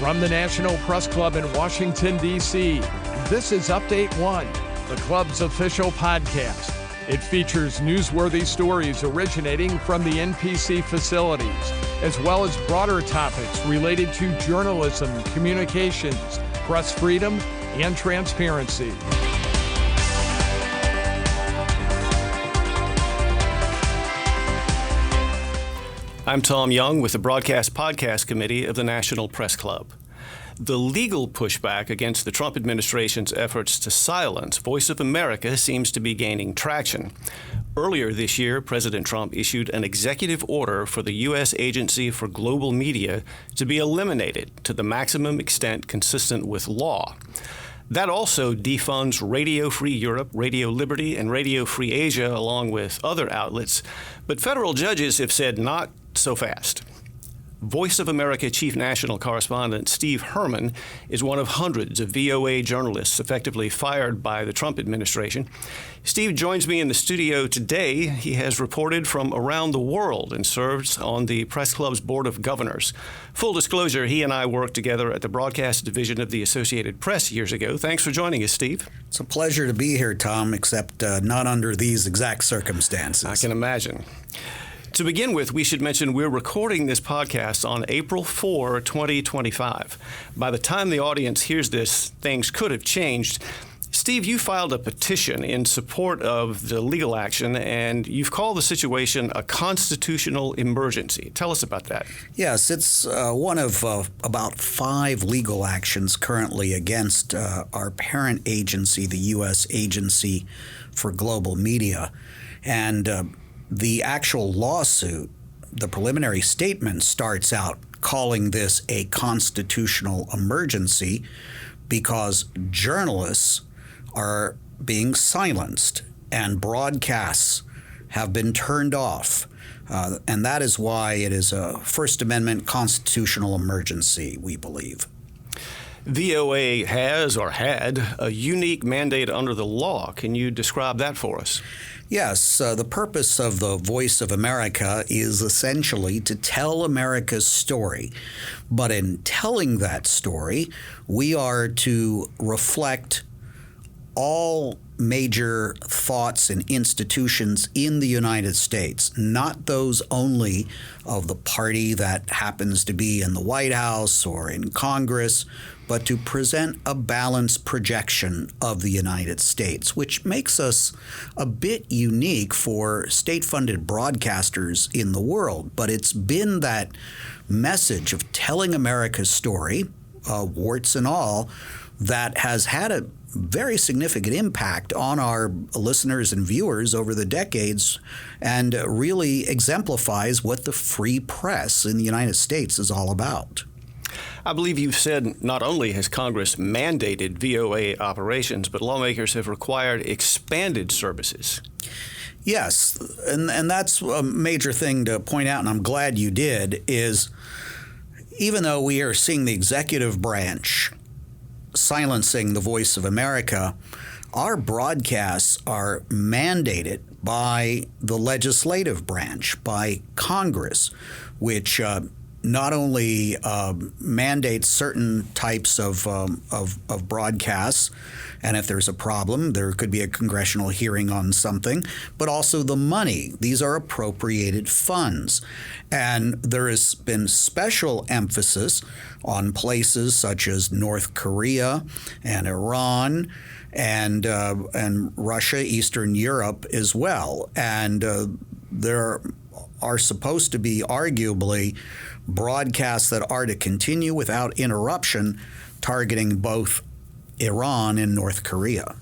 From the National Press Club in Washington, D.C., this is Update One, the club's official podcast. It features newsworthy stories originating from the NPC facilities, as well as broader topics related to journalism, communications, press freedom, and transparency. I'm Tom Young with the Broadcast Podcast Committee of the National Press Club. The legal pushback against the Trump administration's efforts to silence Voice of America seems to be gaining traction. Earlier this year, President Trump issued an executive order for the U.S. Agency for Global Media to be eliminated to the maximum extent consistent with law. That also defunds Radio Free Europe, Radio Liberty, and Radio Free Asia, along with other outlets. But federal judges have said not so fast. Voice of America Chief National Correspondent Steve Herman is one of hundreds of VOA journalists effectively fired by the Trump administration. Steve joins me in the studio today. He has reported from around the world and serves on the Press Club's Board of Governors. Full disclosure, he and I worked together at the broadcast division of the Associated Press years ago. Thanks for joining us, Steve. It's a pleasure to be here, Tom, except not under these exact circumstances. I can imagine. To begin with, we should mention we're recording this podcast on April 4, 2025. By the time the audience hears this, things could have changed. Steve, you filed a petition in support of the legal action, and you've called the situation a constitutional emergency. Tell us about that. Yes, it's one of about 5 legal actions currently against our parent agency, the U.S. Agency for Global Media. And the actual lawsuit, the preliminary statement, starts out calling this a constitutional emergency because journalists are being silenced and broadcasts have been turned off. And that is why it is a First Amendment constitutional emergency, we believe. VOA has or had a unique mandate under the law. Can you describe that for us? Yes, the purpose of the Voice of America is essentially to tell America's story. But in telling that story, we are to reflect all major thoughts and institutions in the United States, not those only of the party that happens to be in the White House or in Congress, but to present a balanced projection of the United States, which makes us a bit unique for state-funded broadcasters in the world. But it's been that message of telling America's story, warts and all, that has had a very significant impact on our listeners and viewers over the decades and really exemplifies what the free press in the United States is all about. I believe you've said not only has Congress mandated VOA operations, but lawmakers have required expanded services. Yes, and that's a major thing to point out, and I'm glad you did, is even though we are seeing the executive branch silencing the Voice of America, our broadcasts are mandated by the legislative branch, by Congress, which not only mandates certain types of broadcasts, and if there's a problem, there could be a congressional hearing on something, but also the money. These are appropriated funds. And there has been special emphasis on places such as North Korea and Iran and Russia, Eastern Europe as well. And there are supposed to be arguably broadcasts that are to continue without interruption, targeting both Iran and North Korea.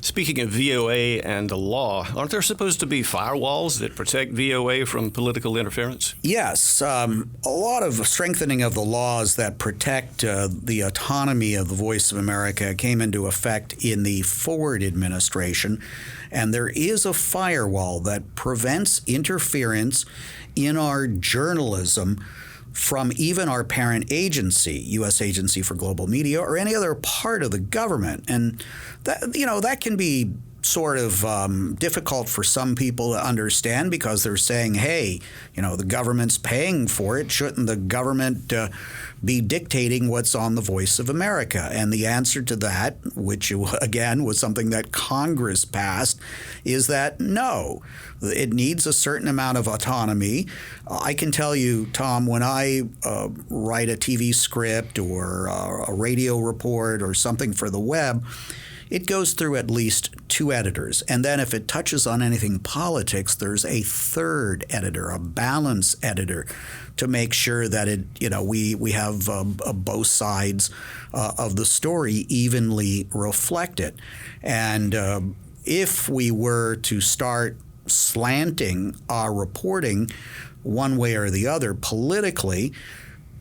Speaking of VOA and the law, aren't there supposed to be firewalls that protect VOA from political interference? Yes. A lot of strengthening of the laws that protect the autonomy of the Voice of America came into effect in the Ford administration, and there is a firewall that prevents interference in our journalism from even our parent agency, U.S. Agency for Global Media, or any other part of the government. And that can be sort of difficult for some people to understand because they're saying, hey, the government's paying for it. Shouldn't the government be dictating what's on the Voice of America? And the answer to that, which again was something that Congress passed, is that no, it needs a certain amount of autonomy. I can tell you, Tom, when I write a TV script or a radio report or something for the web, it goes through at least 2 editors. And then if it touches on anything politics, there's a third editor, a balance editor, to make sure that we have both sides of the story evenly reflected. And if we were to start slanting our reporting one way or the other politically,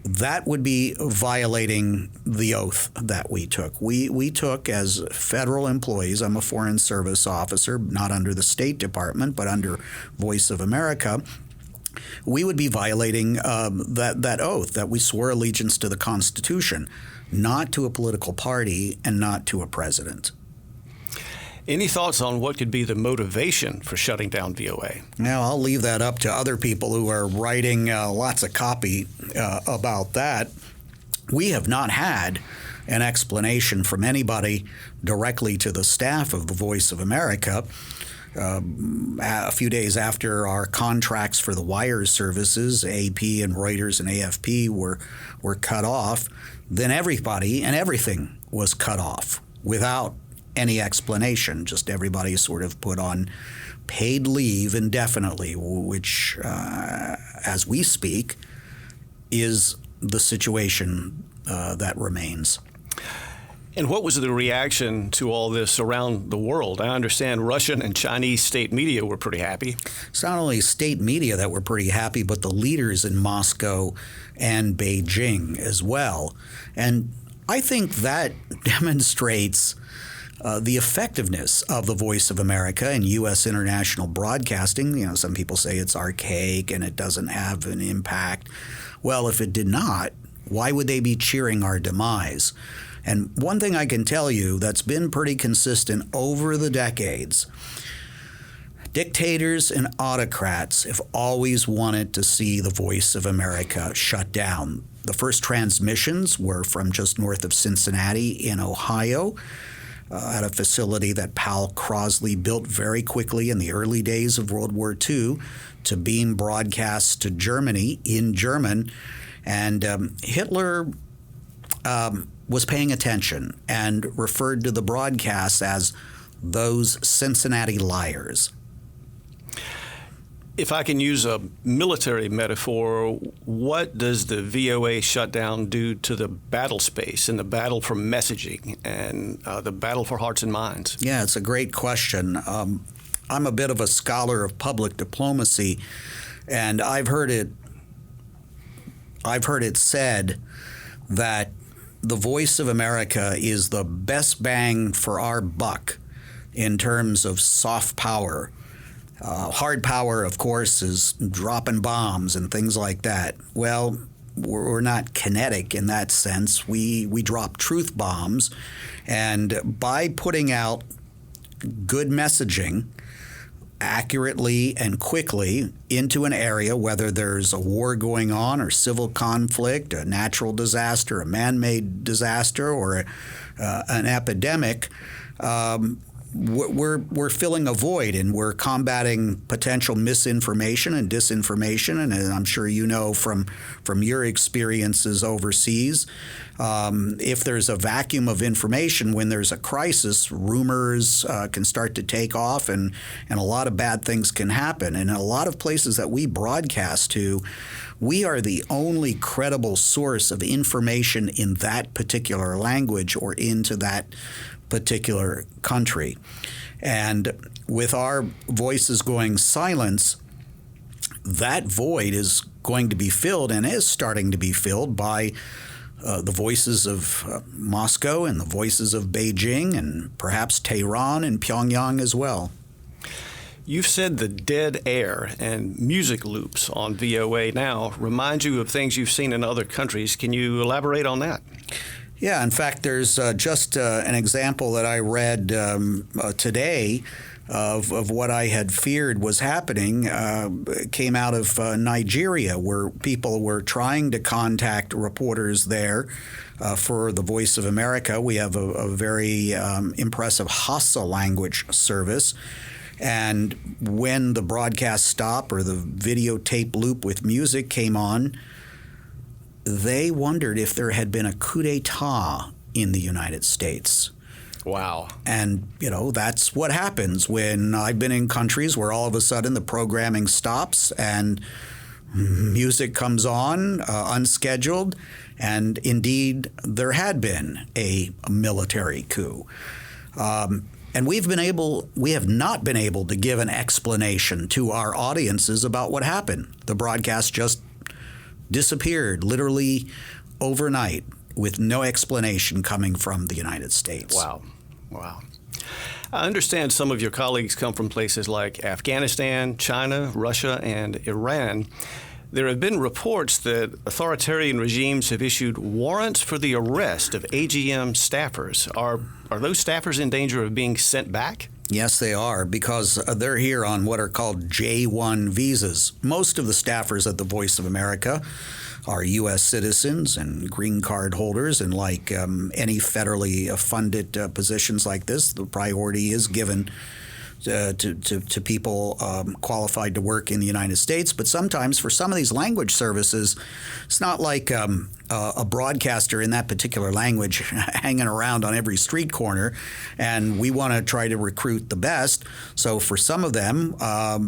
that would be violating the oath that we took. We took as federal employees. I'm a Foreign Service officer, not under the State Department, but under Voice of America. We would be violating that oath, that we swore allegiance to the Constitution, not to a political party and not to a president. Any thoughts on what could be the motivation for shutting down VOA? Now, I'll leave that up to other people who are writing lots of copy about that. We have not had an explanation from anybody directly to the staff of the Voice of America. A few days after our contracts for the wire services, AP and Reuters and AFP were cut off, then everybody and everything was cut off without any explanation. Just everybody sort of put on paid leave indefinitely, which, as we speak, is the situation that remains. And what was the reaction to all this around the world? I understand Russian and Chinese state media were pretty happy. It's not only state media that were pretty happy, but the leaders in Moscow and Beijing as well. And I think that demonstrates the effectiveness of the Voice of America and U.S. international broadcasting. Some people say it's archaic and it doesn't have an impact. Well, if it did not, why would they be cheering our demise? And one thing I can tell you that's been pretty consistent over the decades, dictators and autocrats have always wanted to see the Voice of America shut down. The first transmissions were from just north of Cincinnati in Ohio, at a facility that Powell Crosley built very quickly in the early days of World War II to beam broadcasts to Germany in German. And Hitler was paying attention and referred to the broadcasts as those Cincinnati liars. If I can use a military metaphor, what does the VOA shutdown do to the battle space and the battle for messaging and the battle for hearts and minds? Yeah, it's a great question. I'm a bit of a scholar of public diplomacy, and I've heard it said that the Voice of America is the best bang for our buck in terms of soft power. Hard power, of course, is dropping bombs and things like that. Well, we're not kinetic in that sense. We drop truth bombs. And by putting out good messaging accurately and quickly into an area, whether there's a war going on or civil conflict, a natural disaster, a man-made disaster, or an epidemic, we're filling a void, and we're combating potential misinformation and disinformation. And I'm sure you know from your experiences overseas, if there's a vacuum of information when there's a crisis, rumors can start to take off, and a lot of bad things can happen. And in a lot of places that we broadcast to, we are the only credible source of information in that particular language or into that particular country. And with our voices going silent, that void is going to be filled and is starting to be filled by the voices of Moscow and the voices of Beijing and perhaps Tehran and Pyongyang as well. You've said the dead air and music loops on VOA now remind you of things you've seen in other countries. Can you elaborate on that? Yeah, in fact, there's just an example that I read today of what I had feared was happening. It came out of Nigeria, where people were trying to contact reporters there for the Voice of America. We have a very impressive Hausa language service. And when the broadcast stopped or the videotape loop with music came on, they wondered if there had been a coup d'etat in the United States. Wow. And, that's what happens when I've been in countries where all of a sudden the programming stops and music comes on unscheduled. And indeed, there had been a military coup. And we have not been able to give an explanation to our audiences about what happened. The broadcast just disappeared literally overnight with no explanation coming from the United States. Wow. I understand some of your colleagues come from places like Afghanistan, China, Russia, and Iran. There have been reports that authoritarian regimes have issued warrants for the arrest of AGM staffers. Are those staffers in danger of being sent back? Yes, they are, because they're here on what are called J-1 visas. Most of the staffers at the Voice of America are U.S. citizens and green card holders, and like any federally funded positions like this, the priority is given to people qualified to work in the United States. But sometimes for some of these language services, it's not like a broadcaster in that particular language hanging around on every street corner, and we want to try to recruit the best. So for some of them,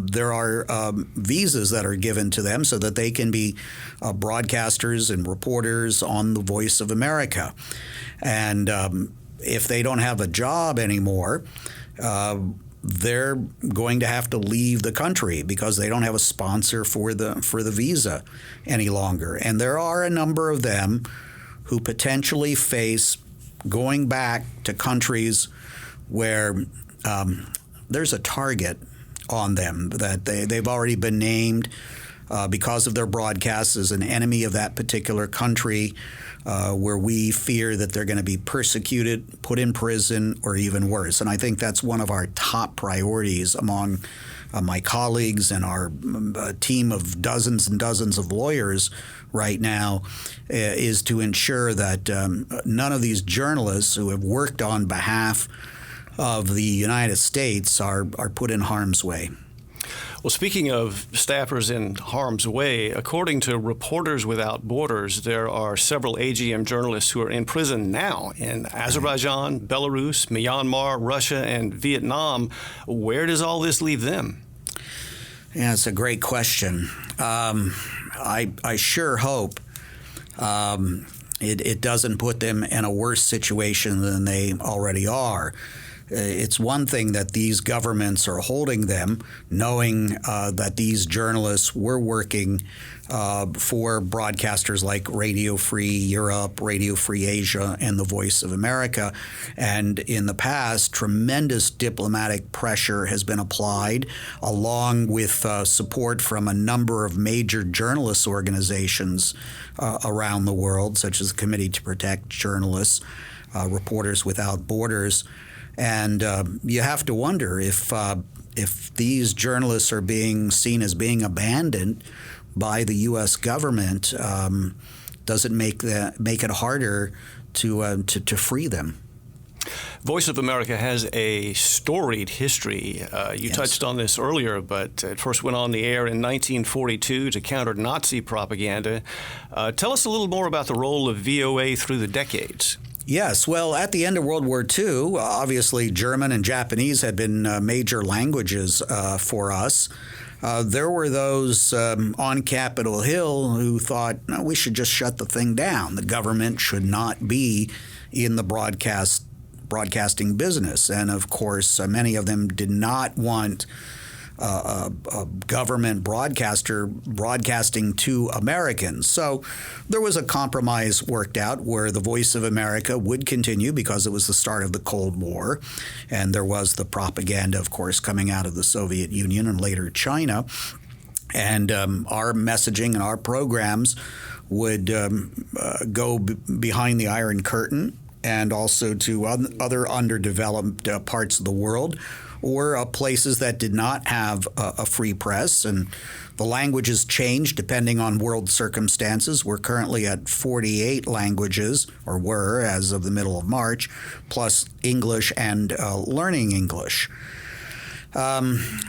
there are visas that are given to them so that they can be broadcasters and reporters on the Voice of America. And if they don't have a job anymore, they're going to have to leave the country because they don't have a sponsor for the visa any longer. And there are a number of them who potentially face going back to countries where there's a target on them, that they've already been named because of their broadcasts as an enemy of that particular country, where we fear that they're going to be persecuted, put in prison, or even worse. And I think that's one of our top priorities among my colleagues and our team of dozens and dozens of lawyers right now, is to ensure that none of these journalists who have worked on behalf of the United States are put in harm's way. Well, speaking of staffers in harm's way, according to Reporters Without Borders, there are several AGM journalists who are in prison now in Azerbaijan, Belarus, Myanmar, Russia, and Vietnam. Where does all this leave them? Yeah, it's a great question. I sure hope it doesn't put them in a worse situation than they already are. It's one thing that these governments are holding them, knowing that these journalists were working for broadcasters like Radio Free Europe, Radio Free Asia, and the Voice of America. And in the past, tremendous diplomatic pressure has been applied, along with support from a number of major journalist organizations around the world, such as the Committee to Protect Journalists, Reporters Without Borders. And you have to wonder if these journalists are being seen as being abandoned by the U.S. government, does it make it harder to free them? Voice of America has a storied history. You Yes. touched on this earlier, but it first went on the air in 1942 to counter Nazi propaganda. Tell us a little more about the role of VOA through the decades. Yes. Well, at the end of World War II, obviously German and Japanese had been major languages for us. There were those on Capitol Hill who thought, no, we should just shut the thing down. The government should not be in the broadcasting business. And of course, many of them did not want a government broadcaster broadcasting to Americans. So there was a compromise worked out where the Voice of America would continue because it was the start of the Cold War. And there was the propaganda, of course, coming out of the Soviet Union and later China. And our messaging and our programs would go behind the Iron Curtain and also to other underdeveloped parts of the world, or places that did not have a free press. And the languages changed depending on world circumstances. We're currently at 48 languages, or were as of the middle of March, plus English and learning English.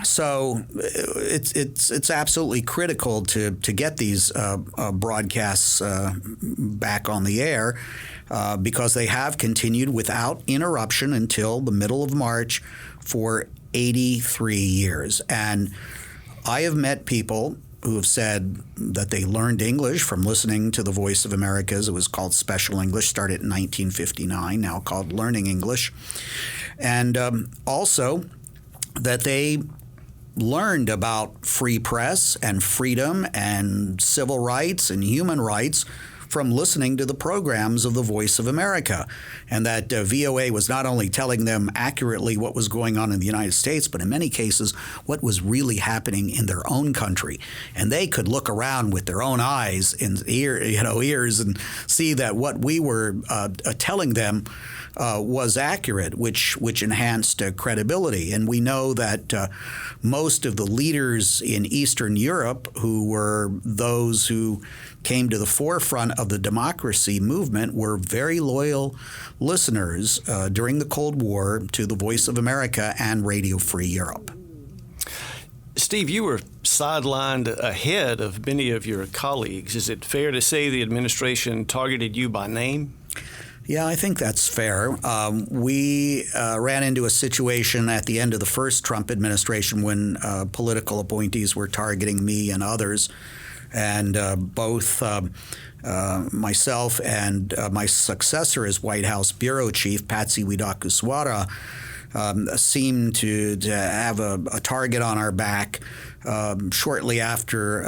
So it's absolutely critical to get these broadcasts back on the air because they have continued without interruption until the middle of March for 83 years. And I have met people who have said that they learned English from listening to the Voice of America. It was called Special English, started in 1959, now called Learning English. And also that they learned about free press and freedom and civil rights and human rights from listening to the programs of the Voice of America, and that VOA was not only telling them accurately what was going on in the United States, but in many cases what was really happening in their own country. And they could look around with their own eyes and ears and see that what we were telling them was accurate, which enhanced credibility. And we know that most of the leaders in Eastern Europe, who were those who came to the forefront of the democracy movement, were very loyal listeners during the Cold War to the Voice of America and Radio Free Europe. Steve, you were sidelined ahead of many of your colleagues. Is it fair to say the administration targeted you by name? Yeah, I think that's fair. We ran into a situation at the end of the first Trump administration when political appointees were targeting me and others. And both myself and my successor as White House bureau chief, Patsy Widakuswara, seemed to have a target on our back shortly after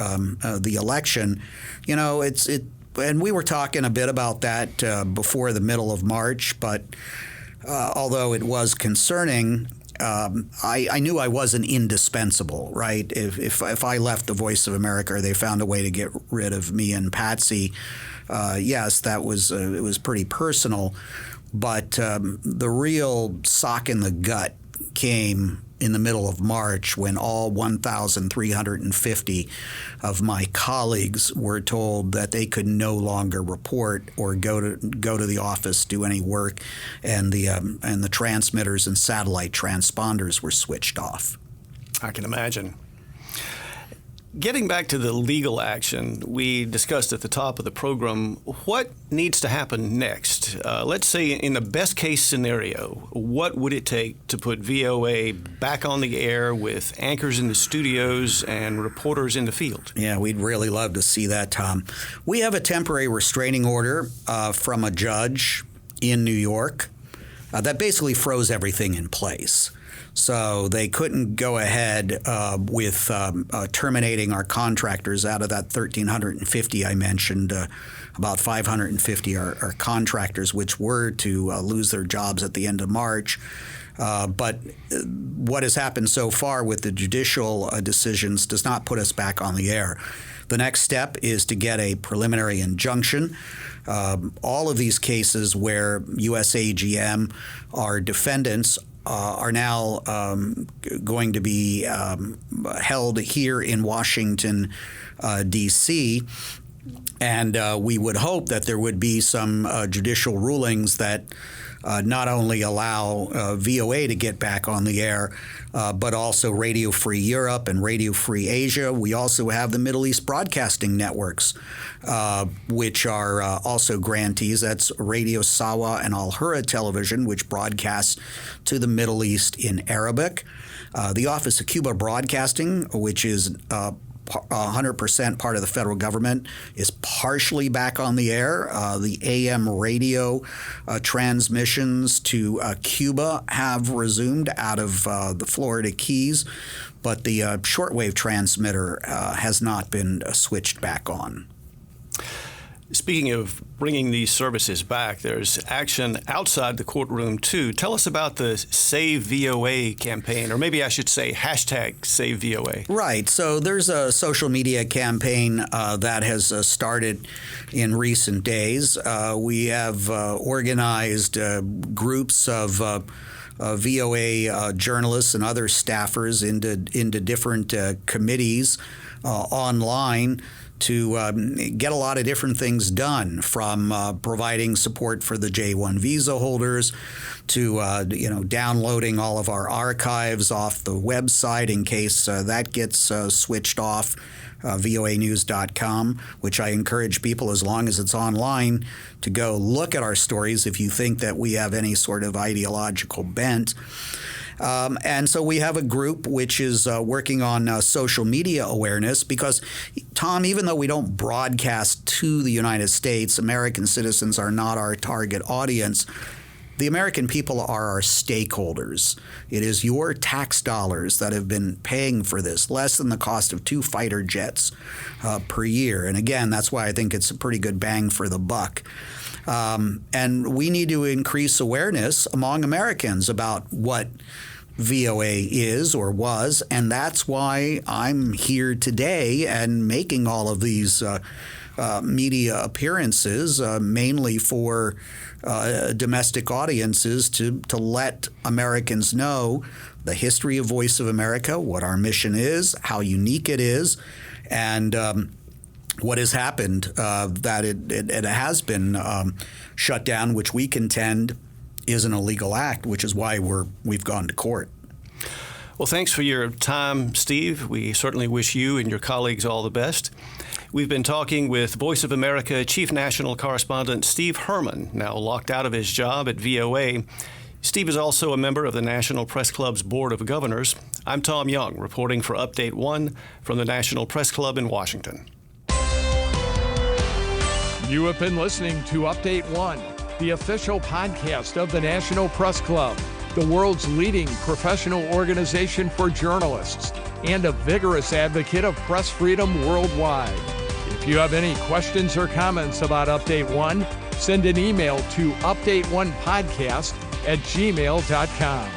the election. You know, and we were talking a bit about that before the middle of March, but although it was concerning, I knew I wasn't indispensable, right? If I left the Voice of America or they found a way to get rid of me and Patsy, yes, that was it was pretty personal. But the real sock in the gut came in the middle of March when all 1,350 of my colleagues were told that they could no longer report or go to the office, do any work, and the transmitters and satellite transponders were switched off. I can imagine. Getting back to the legal action we discussed at the top of the program, what needs to happen next? Let's say in the best case scenario, what would it take to put VOA back on the air with anchors in the studios and reporters in the field? Yeah, we'd really love to see that, Tom. We have a temporary restraining order from a judge in New York that basically froze everything in place. So they couldn't go ahead with terminating our contractors. Out of that 1,350 I mentioned, about 550 are contractors, which were to lose their jobs at the end of March. But what has happened so far with the judicial decisions does not put us back on the air. The next step is to get a preliminary injunction. All of these cases where USAGM are defendants are now going to be held here in Washington, D.C., and we would hope that there would be some judicial rulings that not only allow VOA to get back on the air, but also Radio Free Europe and Radio Free Asia. We also have the Middle East Broadcasting Networks, which are also grantees. That's Radio Sawa and Al Hurra Television, which broadcasts to the Middle East in Arabic. The Office of Cuba Broadcasting, which is 100% part of the federal government, is partially back on the air. The AM radio transmissions to Cuba have resumed out of the Florida Keys, but the shortwave transmitter has not been switched back on. Speaking of bringing these services back, there's action outside the courtroom, too. Tell us about the Save VOA campaign, or maybe I should say hashtag Save VOA. Right. So there's a social media campaign that has started in recent days. We have organized groups of VOA journalists and other staffers into different committees online to get a lot of different things done, from providing support for the J-1 visa holders to downloading all of our archives off the website in case that gets switched off. voanews.com, which I encourage people, as long as it's online, to go look at our stories if you think that we have any sort of ideological bent. And so we have a group which is working on social media awareness because, Tom, even though we don't broadcast to the United States, American citizens are not our target audience. The American people are our stakeholders. It is your tax dollars that have been paying for this, less than the cost of 2 fighter jets per year. And again, that's why I think it's a pretty good bang for the buck. And we need to increase awareness among Americans about what VOA is or was, and that's why I'm here today and making all of these media appearances, mainly for domestic audiences, to let Americans know the history of Voice of America, what our mission is, how unique it is, and what has happened, that it has been shut down, which we contend is an illegal act, which is why we've gone to court. Well, thanks for your time, Steve. We certainly wish you and your colleagues all the best. We've been talking with Voice of America Chief National Correspondent Steve Herman, now locked out of his job at VOA. Steve is also a member of the National Press Club's Board of Governors. I'm Tom Young, reporting for Update 1 from the National Press Club in Washington. You have been listening to Update 1, the official podcast of the National Press Club, the world's leading professional organization for journalists and a vigorous advocate of press freedom worldwide. If you have any questions or comments about Update 1, send an email to update1podcast@gmail.com.